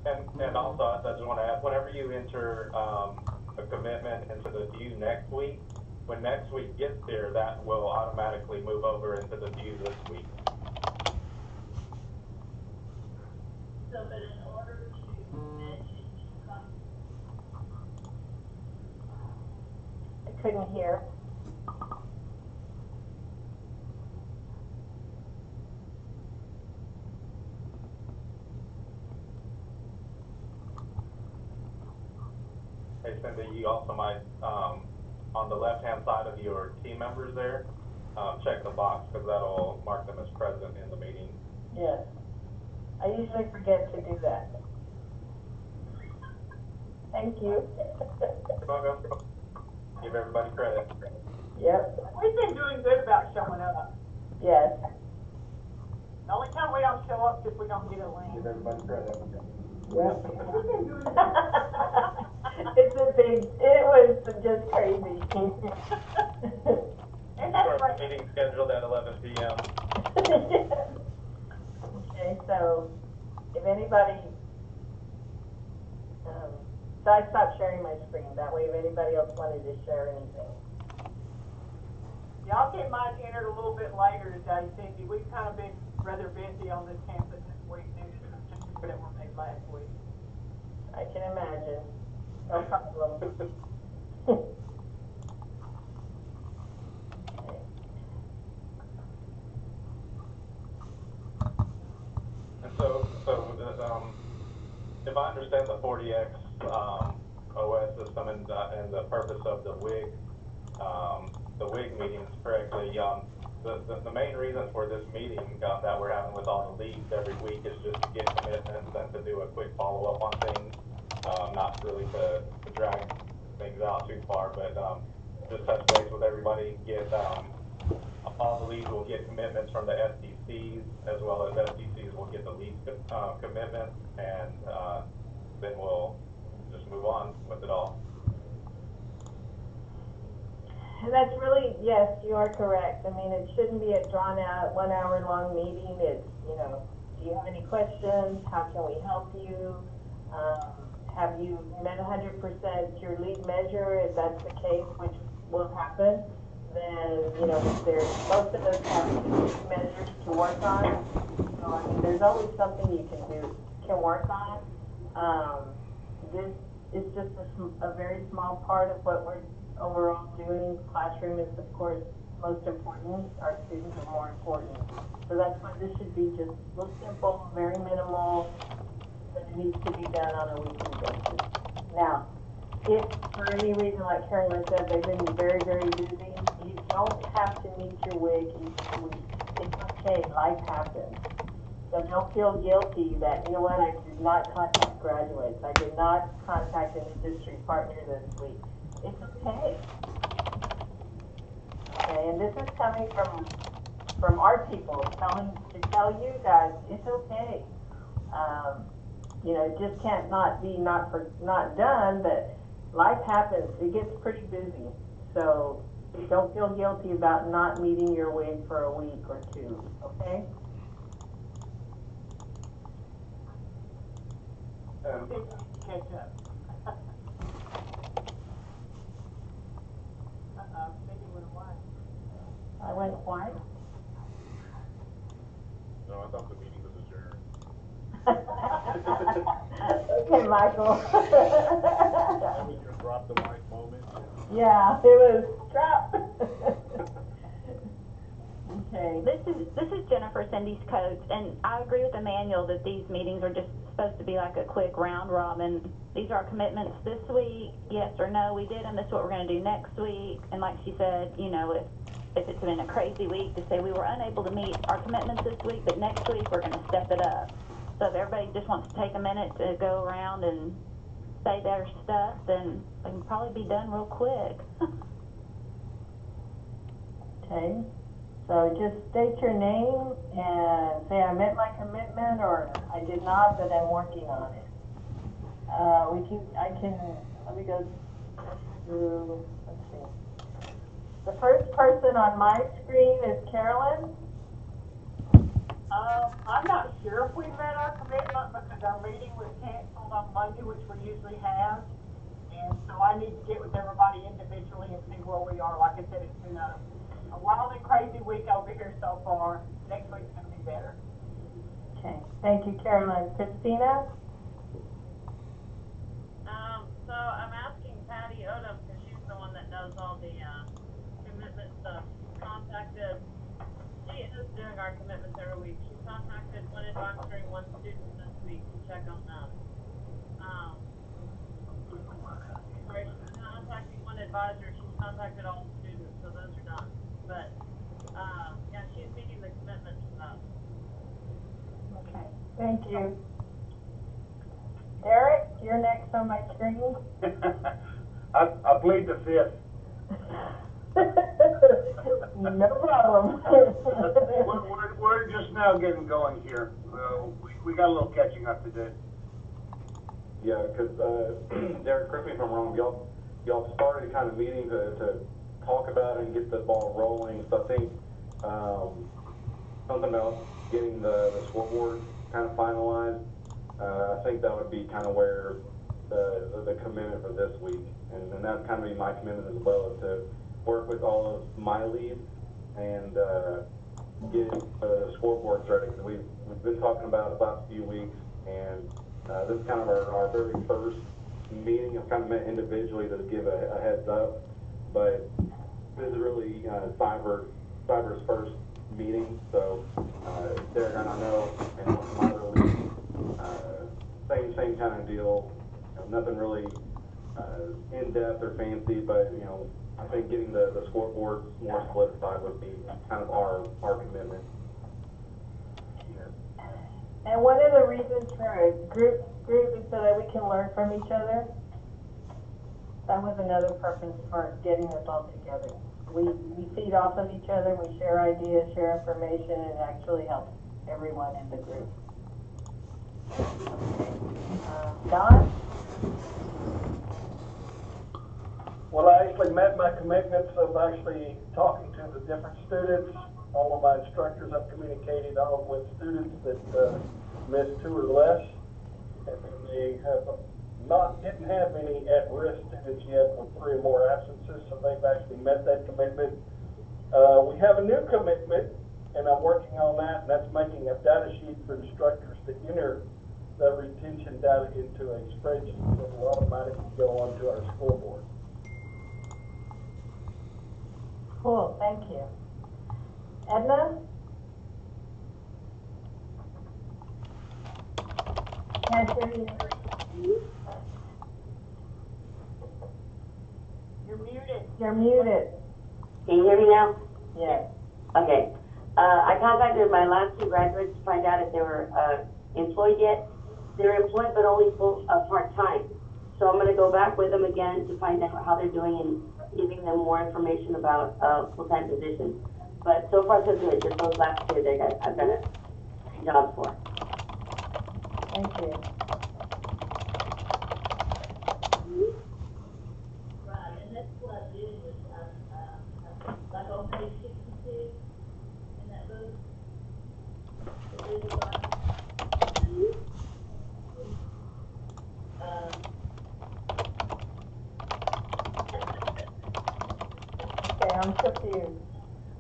And also, I just want to add, whenever you enter a commitment into the view next week, when next week gets here, that will automatically move over into the view this week. So, but in order to mention, I couldn't hear. Hey, Cindy, you also might, on the left-hand side of your team members there, check the box, because that'll mark them as present in the meeting. Yes. I usually forget to do that. Thank you. You're welcome. Give everybody credit. Yep. We've been doing good about showing up. Yes. The only time we don't show up is if we don't get a link. Give everybody credit. Yep. We've been doing good. It was just crazy. And that's Our right. meeting scheduled at 11 p.m. Okay, so if anybody, so I stopped sharing my screen. That way, if anybody else wanted to share anything. Y'all get mine entered a little bit later today, Cindy. We've kind of been rather busy on this campus this week, just that were made last week. I can imagine. No problem. And so if I understand the 40X OS system and the purpose of the WIG meetings correctly, the main reason for this meeting that we're having with all the leads every week is just to get commitments and to do a quick follow-up on things, not really to drag things out too far, but just touch base with everybody, get all the leads will get commitments from the SDCs, as well as SDCs will get the lead commitments, and then we'll just move on with it all. That's really, yes, you are correct. I mean, it shouldn't be a drawn out 1 hour long meeting. It's, do you have any questions? How can we help you? Have you met 100% your lead measure? If that's the case, which will happen, then, there's, most of us have lead measures to work on. So, I mean, there's always something you can work on. This is just a very small part of what we're overall doing. Classroom is, of course, most important. Our students are more important. So that's why this should be just real simple, very minimal, but it needs to be done on a weekly basis. Now, if for any reason, like Carolyn said, they've been very, very busy, you don't have to meet your WIG each week. It's okay, life happens. So don't feel guilty that, you know what, I did not contact graduates. I did not contact an industry partner this week. It's okay. Okay, and this is coming from our people to tell you guys it's okay. It just can't not be not done, but life happens. It gets pretty busy. So don't feel guilty about not meeting your WIG for a week or two, okay? Catch up. Cindy went away. I went white. No, I thought the meeting was adjourned. Okay, Michael. That was your drop the mic moment. Yeah, it was drop. Okay. This is Jennifer, Cindy's coach, and I agree with Emmanuel that these meetings are just supposed to be like a quick round robin. These are our commitments this week, yes or no, we did them, this is what we're going to do next week. And like she said, if it's been a crazy week, to say we were unable to meet our commitments this week, but next week we're going to step it up. So if everybody just wants to take a minute to go around and say their stuff, then we can probably be done real quick. Okay. So just state your name and say I met my commitment, or I did not, but I'm working on it. Let me go through, let's see. The first person on my screen is Carolyn. I'm not sure if we met our commitment because our meeting was canceled on Monday, which we usually have. And so I need to get with everybody individually and see where we are. Like I said, it's been a wild and crazy week over here so far. Next week's gonna be better. Okay, thank you, Caroline. Christina? So I'm asking Patty Odom, because she's the one that does all the, commitment stuff, contacted, she is doing our commitments every week. She contacted one advisor and one student this week to check on them. Sorry, she's contacting one advisor, she's contacted all the students, so those are done. But, yeah, she's meeting the commitment stuff. Okay, thank you. Derek, you're next on my screen. I plead the fifth. No problem. We're just now getting going here. We got a little catching up to do. Yeah, because Derek, correct me if I'm wrong. Y'all started kind of meeting to talk about it and get the ball rolling. So I think something about getting the scoreboard kind of finalized. I think that would be kind of where the commitment for this week, and that'd kind of be my commitment as well, is to work with all of my leads and get the scoreboards ready. We've been talking about it the last few weeks, and this is kind of our very first meeting. I've kind of met individually to give a heads up, but this is really Cyber's first meeting, so Derek and I know, and my other leads, same kind of deal. Nothing really in depth or fancy, but I think getting the scoreboards more solidified would be kind of our commitment. And one of the reasons for a group is so that we can learn from each other. That was another purpose for getting us all together. We feed off of each other, we share ideas, share information, and it actually helps everyone in the group. Don? Well, I actually met my commitments of actually talking to the different students. All of my instructors I've communicated on with students that missed 2 or less. And they didn't have any at-risk students yet with 3 or more absences, so they've actually met that commitment. We have a new commitment, and I'm working on that, and that's making a data sheet for instructors to enter the retention data into a spreadsheet that will automatically go onto our scoreboard. Cool, thank you. Edna? Can't hear you. You're muted. You're muted. Can you hear me now? Yes. Okay. I contacted my last 2 graduates to find out if they were employed yet. They're employed, but only part-time. So I'm going to go back with them again to find out how they're doing and giving them more information about full-time positions. But so far so good. Just those last 2 I've got a job for. Thank you. Right, and that's what I did was, like on page 66, in that book, the visual Okay, I'm confused.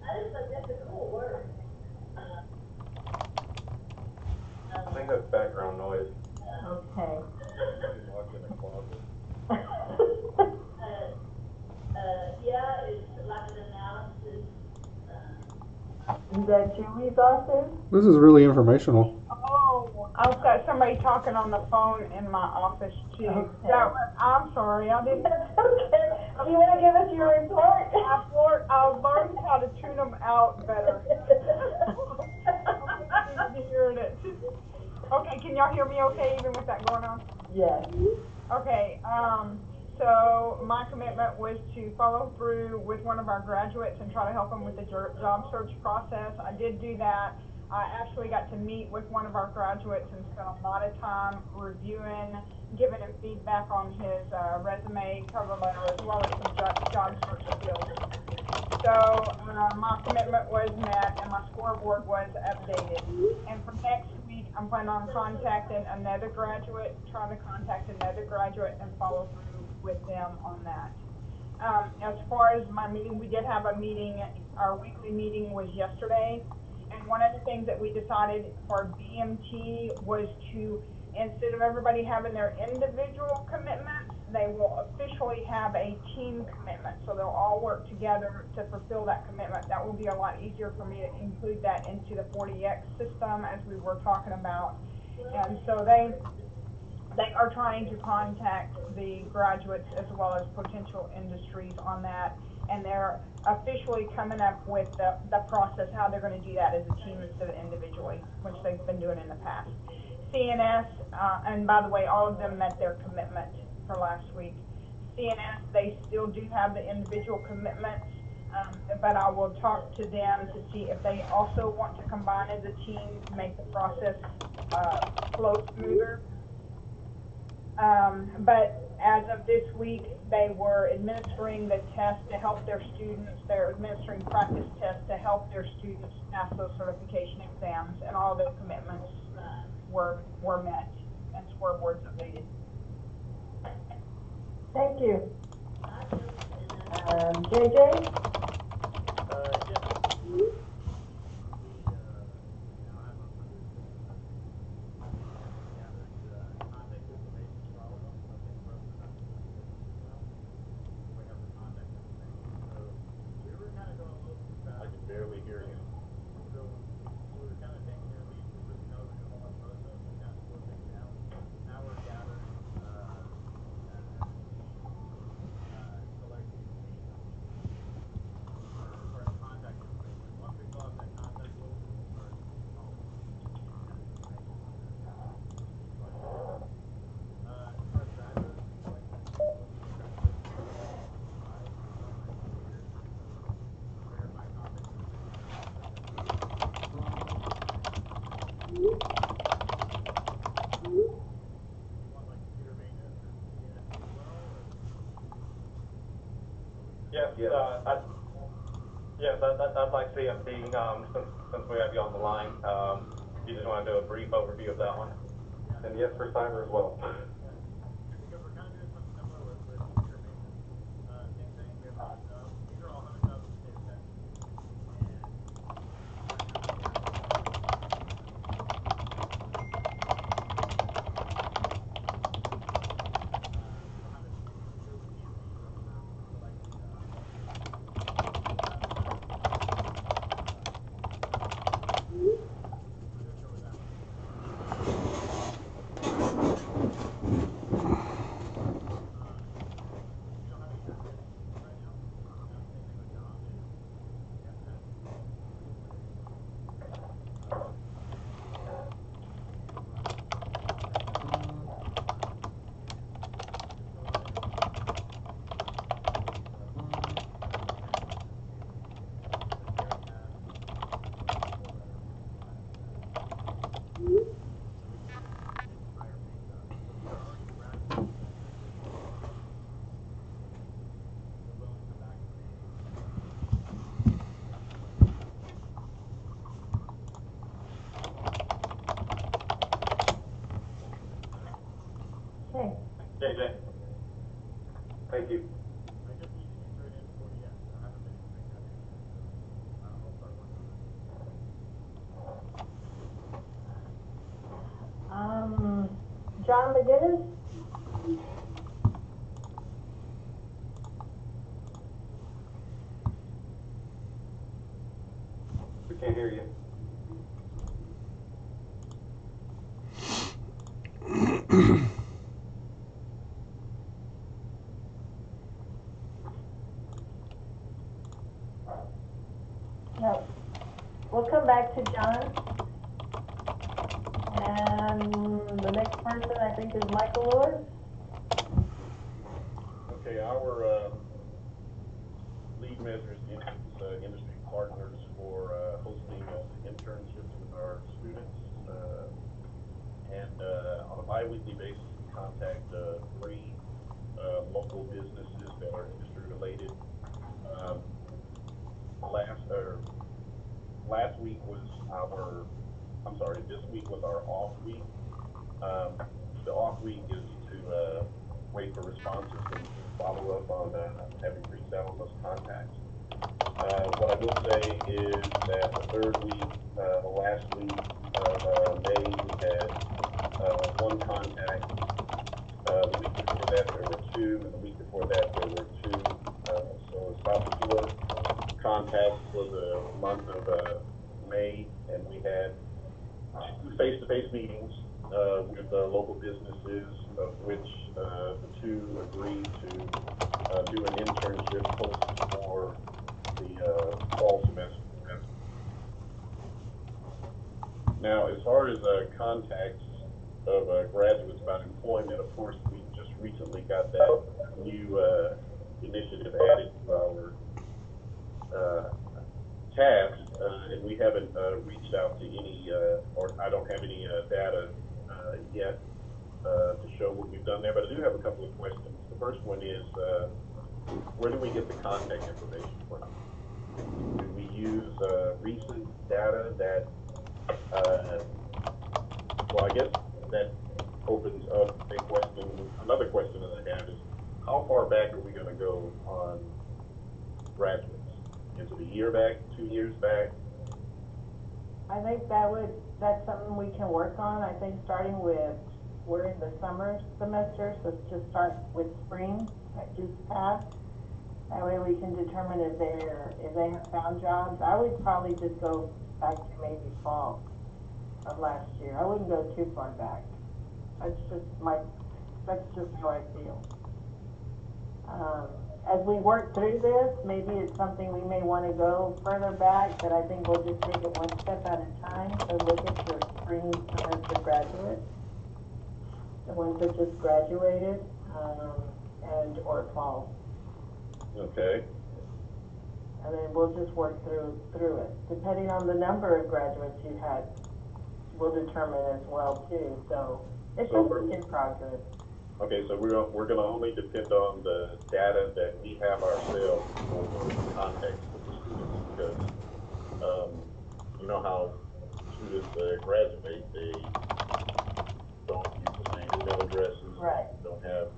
I just thought that's a cool word. I think that's background noise. Okay. Yeah, it's like an analysis, Is that Julie's office? This is really informational. Oh, I've got somebody talking on the phone in my office too. Okay. I'm sorry, I didn't. That's okay. Do you want to give us your report? I've learned how to tune them out better. I'm hearing it. Okay, can y'all hear me okay even with that going on? Yes. Okay, so my commitment was to follow through with one of our graduates and try to help them with the job search process. I did do that. I actually got to meet with one of our graduates and spent a lot of time reviewing, giving him feedback on his resume, cover letter, as well as some job search skills. So my commitment was met and my scoreboard was updated. And for next week, I'm planning on contacting another graduate, trying to contact another graduate and follow through with them on that. As far as my meeting, we did have a meeting, our weekly meeting was yesterday. And one of the things that we decided for BMT was to, instead of everybody having their individual commitments, they will officially have a team commitment. So they'll all work together to fulfill that commitment. That will be a lot easier for me to include that into the 40X system as we were talking about. And so they are trying to contact the graduates as well as potential industries on that. And they're officially coming up with the process, how they're going to do that as a team instead of individually, which they've been doing in the past. CNS, and by the way, all of them met their commitment for last week. CNS, they still do have the individual commitments, but I will talk to them to see if they also want to combine as a team to make the process flow smoother. But as of this week, they were administering the test to help their students. They're administering practice tests to help their students pass those certification exams, and all their commitments were met and scoreboards updated. Thank you. JJ? I can barely hear you. Yes, I'd like CMT, since we have you on the line. You just want to do a brief overview of that one? And yes, for cyber as well. Okay. JJ. Thank you. John McGinnis? We can't hear you. No. We'll come back to John. And the next person, I think, is Michael Lewis. Okay, our lead measures industry partners for hosting internships with our students, and on a bi-weekly basis, we contact 3 local businesses that are industry related. Last week was this week was our off week. The off week is to wait for responses and follow up on having reached out on those contacts. What I will say is that the third week, the last week of May, we had 1 contact. The week before that, there were 2, and the week before that, there were 2. So it's about 4 contacts for the month of May, and we had 2 face-to-face meetings with local businesses, of which the 2 agreed to do an internship post for the fall semester. Now, as far as contacts of graduates about employment, of course, we just recently got that new initiative added to our task, and we haven't reached out to any, or I don't have any data yet to show what we've done there, but I do have a couple of questions. The first one is, where do we get the contact information from? Do we use recent data that, well, I guess that opens up a question. Another question that I have is, how far back are we going to go on graduates? Is it a year back, 2 years back? I think that's something we can work on. I think starting with, we're in the summer semester, so just start with spring that just passed. That way we can determine if they have found jobs. I would probably just go back to maybe fall of last year. I wouldn't go too far back. That's just how I feel. As we work through this, maybe it's something we may want to go further back, but I think we'll just take it one step at a time. So look at your spring semester graduates, the ones that just graduated, or fall. Okay. And then we'll just work through it. Depending on the number of graduates you had, we'll determine as well too. So it's a work in progress. Okay, so we're going to only depend on the data that we have ourselves for context with the students, because you know how students graduate, they don't use the same email addresses, right? Don't have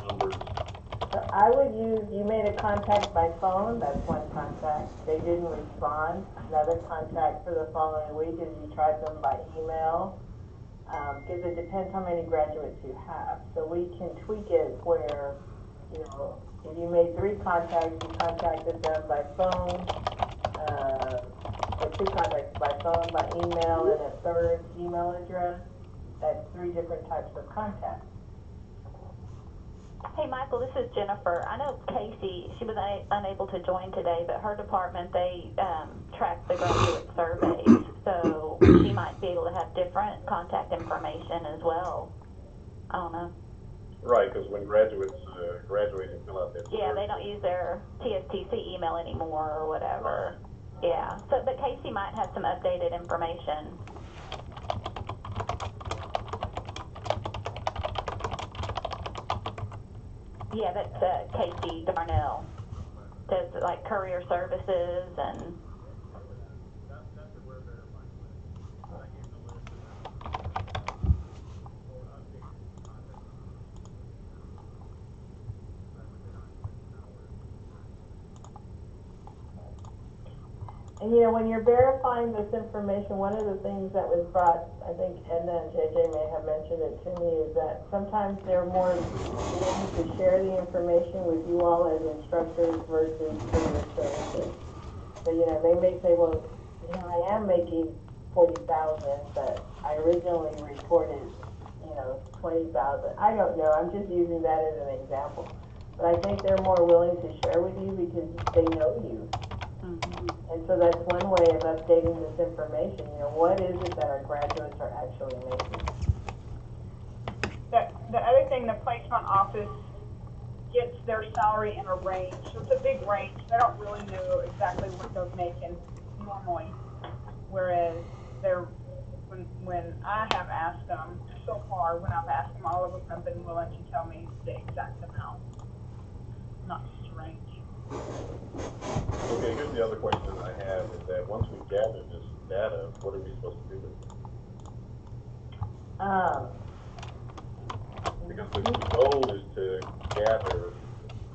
numbers. So I would use, you made a contact by phone, that's one contact. They didn't respond. Another contact for the following week is you tried them by email. Because it depends how many graduates you have. So we can tweak it where, if you made 3 contacts, you contacted them by phone, or 2 contacts by phone, by email, and a 3rd email address. That's 3 different types of contacts. Hey, Michael, this is Jennifer. I know Casey, she was unable to join today, but her department, they track the graduate surveys, so she might be able to have different contact information as well. I don't know. Right, because when graduates graduate and fill out that survey. Yeah, they don't use their TSTC email anymore or whatever. Yeah, so but Casey might have some updated information. Yeah, that's Casey Darnell. Does like career services and. And when you're verifying this information, one of the things that was brought, I think Edna and JJ may have mentioned it to me, is that sometimes they're more willing to share the information with you all as instructors versus career services. So, they may say, well, I am making $40,000, but I originally reported, $20,000. I don't know. I'm just using that as an example. But I think they're more willing to share with you because they know you. Mm-hmm. And so that's one way of updating this information. What is it that our graduates are actually making? The other thing, the placement office gets their salary in a range. So it's a big range. They don't really know exactly what they're making normally. whereas when I have asked them, so far, when I've asked them, all of them have been willing to tell me the exact amount. Not strange. Okay, here's the other question I have is that once we gather this data, what are we supposed to do with it? Because the goal is to gather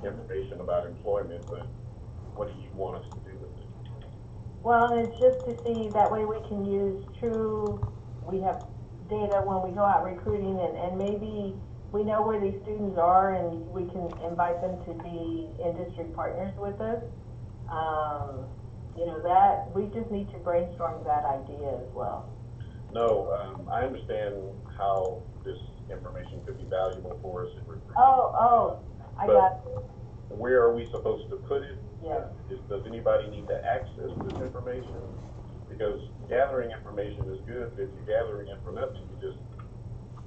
information about employment, but what do you want us to do with it? Well, it's just to see, that way we can use we have data when we go out recruiting, and maybe we know where these students are and we can invite them to be industry partners with us. That, we just need to brainstorm that idea as well. No, I understand how this information could be valuable for us in recruiting. I got it. Where are we supposed to put it? Yes. Does anybody need to access this information? Because gathering information is good, but if you're gathering it for nothing,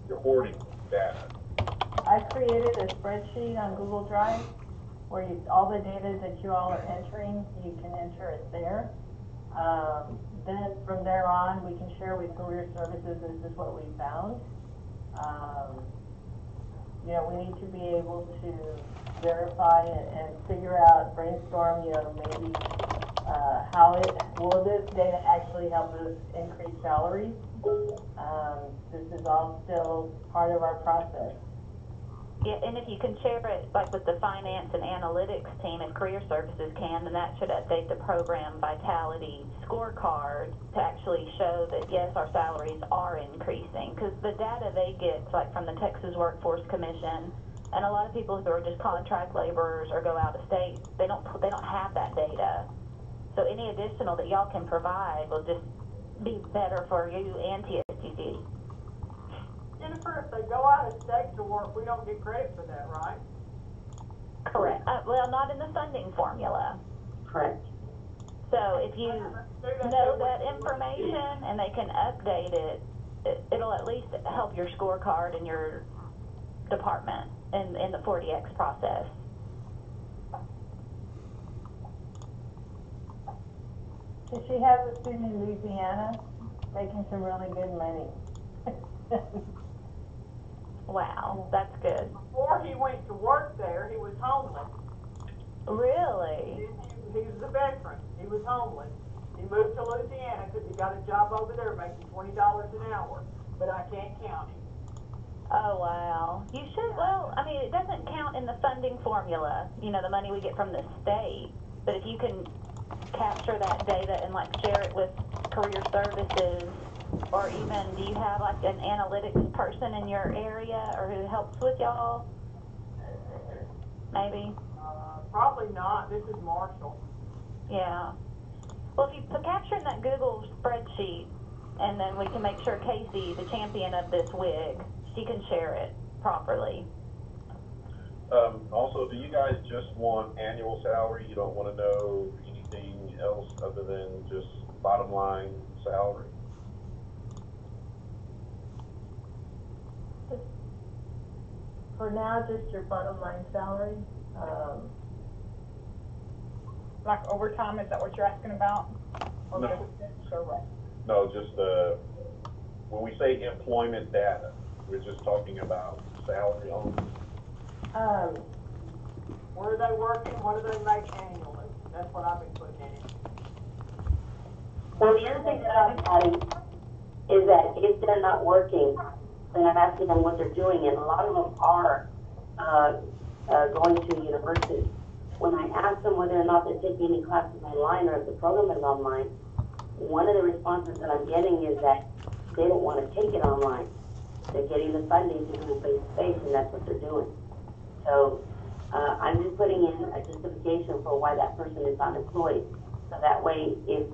you're hoarding data. I created a spreadsheet on Google Drive where all the data that you all are entering, you can enter it there. Then from there on, we can share with Career Services, this is what we found. We need to be able to verify and figure out, brainstorm, maybe will this data actually help us increase salaries? This is all still part of our process. Yeah, and if you can share it, like with the finance and analytics team, if Career Services can, then that should update the program vitality scorecard to actually show that, yes, our salaries are increasing. Because the data they get, like from the Texas Workforce Commission, and a lot of people who are just contract laborers or go out of state, they don't have that data. So any additional that y'all can provide will just be better for you and TSTC. Jennifer, if they go out of state to work, we don't get credit for that, right? Correct. Well, not in the funding formula. Correct. So if you know that information and they can update it, it'll at least help your scorecard in your department in the 40X process. She has a student in Louisiana making some really good money. Wow, that's good. Before he went to work there, he was homeless. Really? He was a veteran. He was homeless. He moved to Louisiana because he got a job over there making $20 an hour. But I can't count him. Oh, wow. You should, well, I mean, it doesn't count in the funding formula, the money we get from the state. But if you can capture that data and share it with Career Services, or even, do you have an analytics person in your area or who helps with y'all? Maybe? Probably not. This is Marshall. Yeah. Well, if you capture in that Google spreadsheet, and then we can make sure Casey, the champion of this wig, she can share it properly. Also, do you guys just want annual salary? You don't want to know anything else other than just bottom line salary? For now, just your bottom line salary. Like overtime, is that what you're asking about? Or No. benefits or what? No, just when we say employment data, we're just talking about salary only. Where are they working? What do they make annually? That's what I've been putting in. Well, the other thing that I've been adding is that if they're not working, then I'm asking them what they're doing, and a lot of them are going to university. When I ask them whether or not they're taking any classes online or if the program is online, one of the responses that I'm getting is that they don't want to take it online. They're getting the funding to do it face-to-face, and that's what they're doing. So I'm just putting in a justification for why that person is not employed. So that way, if